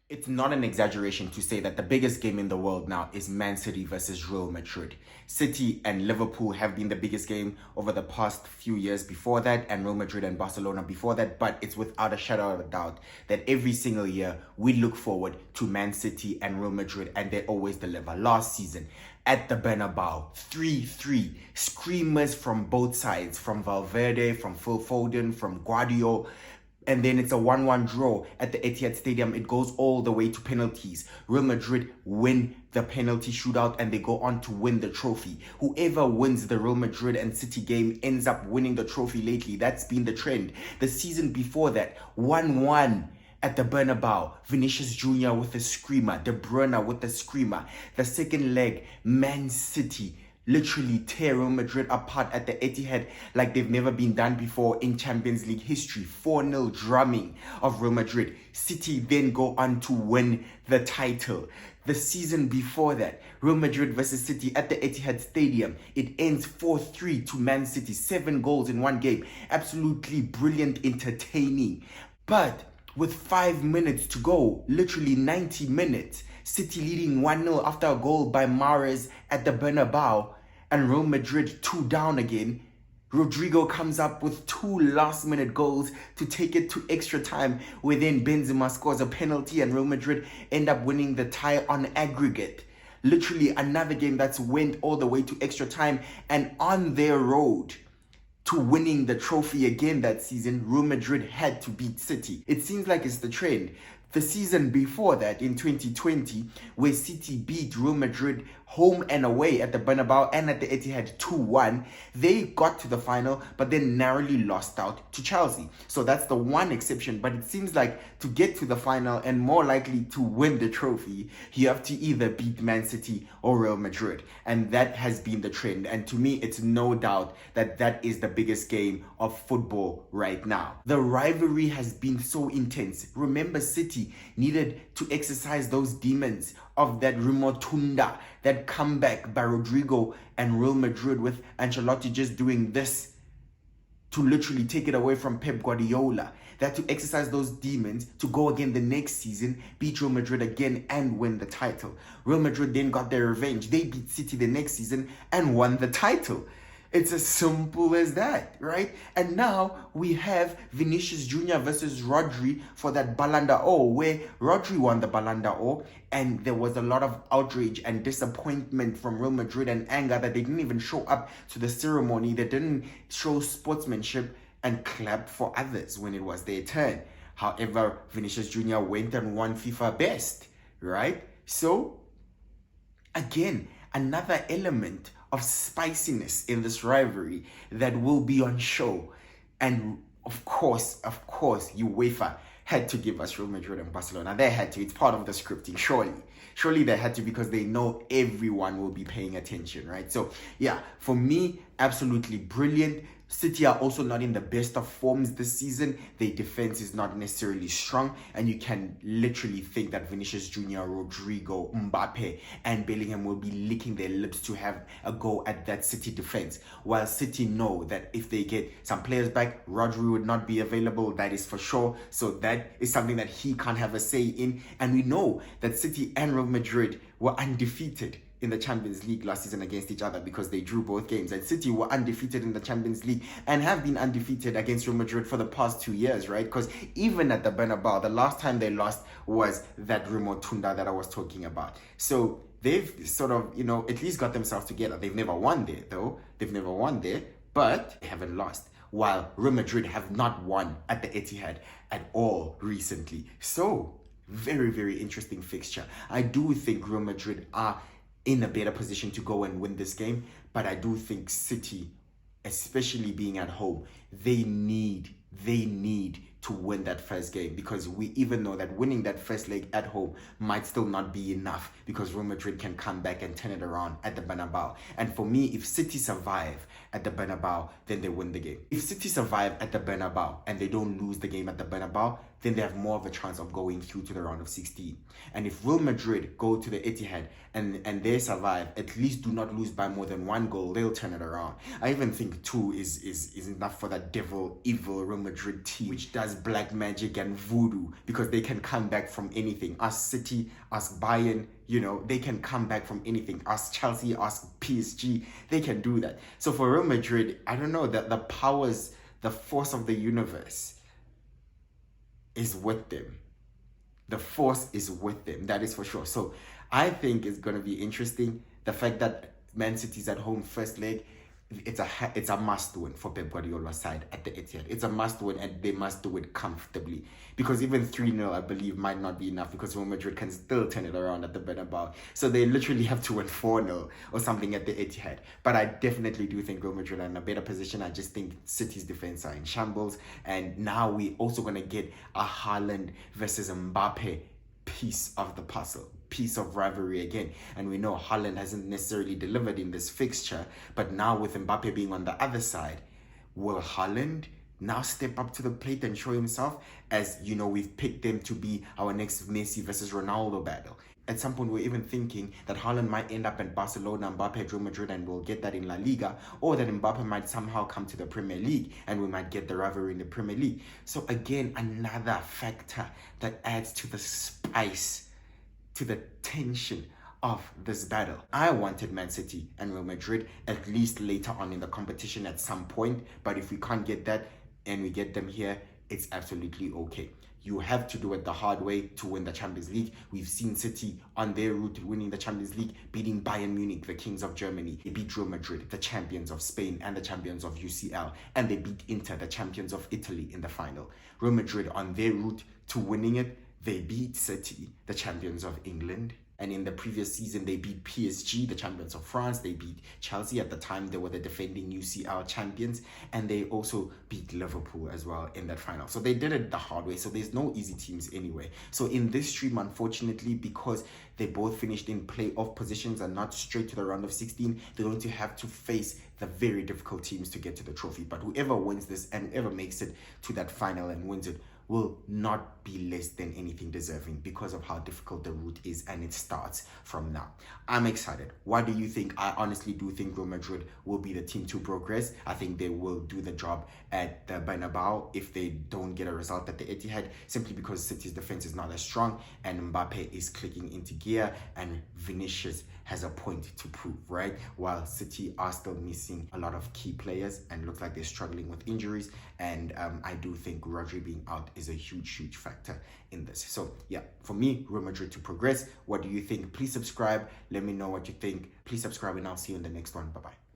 It's not an exaggeration to say that the biggest game in the world now is Man City versus Real Madrid. City and Liverpool have been the biggest game over the past few years before that, and Real Madrid and Barcelona before that, but it's without a shadow of a doubt that every single year we look forward to Man City and Real Madrid, and they always deliver. Last season, at the Bernabeu, 3-3, screamers from both sides, from Valverde, from Phil Foden, from Guardiola, and then it's a 1-1 draw at the Etihad Stadium. It goes all the way to penalties. Real Madrid win the penalty shootout and they go on to win the trophy. Whoever wins the Real Madrid and City game ends up winning the trophy lately. That's been the trend. The season before that, 1-1 at the Bernabeu, Vinicius Jr. with a screamer, De Bruyne with a screamer. The second leg, Man City literally tear Real Madrid apart at the Etihad like they've never been done before in Champions League history. 4-0 drumming of Real Madrid. City then go on to win the title. The season before that, Real Madrid versus City at the Etihad Stadium, it ends 4-3 to Man City. 7 goals in one game. Absolutely brilliant, entertaining. But with 5 minutes to go, literally 90 minutes, City leading 1-0 after a goal by Mahrez at the Bernabeu, and Real Madrid 2 down again. Rodrigo comes up with 2 last-minute goals to take it to extra time, where then Benzema scores a penalty and Real Madrid end up winning the tie on aggregate. Literally another game that's went all the way to extra time, and on their road to winning the trophy again that season, Real Madrid had to beat City. It seems like it's the trend. The season before that, in 2020, where City beat Real Madrid home and away at the Bernabeu and at the Etihad 2-1, they got to the final but then narrowly lost out to Chelsea. So that's the one exception, but it seems like to get to the final and more likely to win the trophy, you have to either beat Man City or Real Madrid. And that has been the trend. And to me, it's no doubt that that is the biggest game of football right now. The rivalry has been so intense. Remember, City needed to exercise those demons of that remontada, that comeback by Rodrigo and Real Madrid, with Ancelotti just doing this to literally take it away from Pep Guardiola. They had to exercise those demons to go again the next season, beat Real Madrid again and win the title. Real Madrid then got their revenge. They beat City the next season and won the title. It's as simple as that, right? And now we have Vinicius Jr. versus Rodri for that Ballon d'Or, where Rodri won the Ballon d'Or, and there was a lot of outrage and disappointment from Real Madrid and anger that they didn't even show up to the ceremony. They didn't show sportsmanship and clap for others when it was their turn. However, Vinicius Jr. went and won FIFA Best, right? So, again, another element of spiciness in this rivalry that will be on show. And of course, UEFA had to give us Real Madrid and Barcelona. They had to. It's part of the scripting, surely they had to, because they know everyone will be paying attention, right? So yeah, for me, absolutely brilliant. City are also not in the best of forms this season. Their defense is not necessarily strong, and you can literally think that Vinicius Jr., Rodrigo, Mbappe, and Bellingham will be licking their lips to have a go at that City defense. While City know that if they get some players back, Rodri would not be available, that is for sure. So that is something that he can't have a say in. And we know that City and Real Madrid were undefeated in the Champions League last season against each other, because they drew both games. And City were undefeated in the Champions League and have been undefeated against Real Madrid for the past 2 years, right? Because even at the Bernabeu, the last time they lost was that remontada that I was talking about. So they've sort of, at least got themselves together. They've never won there, though. They've never won there, but they haven't lost. While Real Madrid have not won at the Etihad at all recently. So very, very interesting fixture. I do think Real Madrid are in a better position to go and win this game, but I do think City, especially being at home, they need to win that first game, because we even know that winning that first leg at home might still not be enough, because Real Madrid can come back and turn it around at the Bernabeu. And for me, if City survive at the Bernabeu, then they win the game. If City survive at the Bernabeu and they don't lose the game at the Bernabeu, then they have more of a chance of going through to the round of 16. And if Real Madrid go to the Etihad and they survive, at least do not lose by more than 1 goal, they'll turn it around. I even think 2 is enough for that evil Real Madrid team, which does black magic and voodoo, because they can come back from anything. Us City, us Bayern, they can come back from anything. Us Chelsea, us PSG, they can do that. So for Real Madrid, I don't know, that the powers, the force of the universe is with them. The force is with them, that is for sure. So I think it's going to be interesting. The fact that Man City's at home first leg, it's a must win for Pep Guardiola's side at the Etihad. It's a must win, and they must do it comfortably, because even 3-0 I believe might not be enough, because Real Madrid can still turn it around at the Bernabeu. So they literally have to win 4-0 or something at the Etihad. But I definitely do think Real Madrid are in a better position. I just think City's defense are in shambles, and now we also going to get a Haaland versus Mbappe piece of the puzzle, piece of rivalry again. And we know Haaland hasn't necessarily delivered in this fixture, but now with Mbappe being on the other side, will Haaland now step up to the plate and show himself? As we've picked them to be our next Messi versus Ronaldo battle. At some point, we're even thinking that Haaland might end up at Barcelona, Mbappe at Real Madrid, and we'll get that in La Liga, or that Mbappe might somehow come to the Premier League and we might get the rivalry in the Premier League. So again, another factor that adds to the spice, to the tension of this battle. I wanted Man City and Real Madrid at least later on in the competition at some point, but if we can't get that and we get them here, it's absolutely okay. You have to do it the hard way to win the Champions League. We've seen City on their route to winning the Champions League, beating Bayern Munich, the kings of Germany. They beat Real Madrid, the champions of Spain and the champions of UCL. And they beat Inter, the champions of Italy, in the final. Real Madrid, on their route to winning it, they beat City, the champions of England. And in the previous season, they beat PSG, the champions of France. They beat Chelsea. At the time, they were the defending UCL champions. And they also beat Liverpool as well in that final. So they did it the hard way. So there's no easy teams anyway. So in this stream, unfortunately, because they both finished in playoff positions and not straight to the round of 16, they're going to have to face the very difficult teams to get to the trophy. But whoever wins this and whoever makes it to that final and wins it will not be less than anything deserving, because of how difficult the route is, and it starts from now. I'm excited. What do you think? I honestly do think Real Madrid will be the team to progress. I think they will do the job at the Bernabeu if they don't get a result at the Etihad, simply because City's defense is not as strong and Mbappe is clicking into gear and Vinicius has a point to prove, right? While City are still missing a lot of key players and looks like they're struggling with injuries. And I do think Rodri being out is a huge factor in this. So yeah, for me, Real Madrid to progress. What do you think? Please subscribe. Let me know what you think. Please subscribe, and I'll see you in the next one. Bye-bye.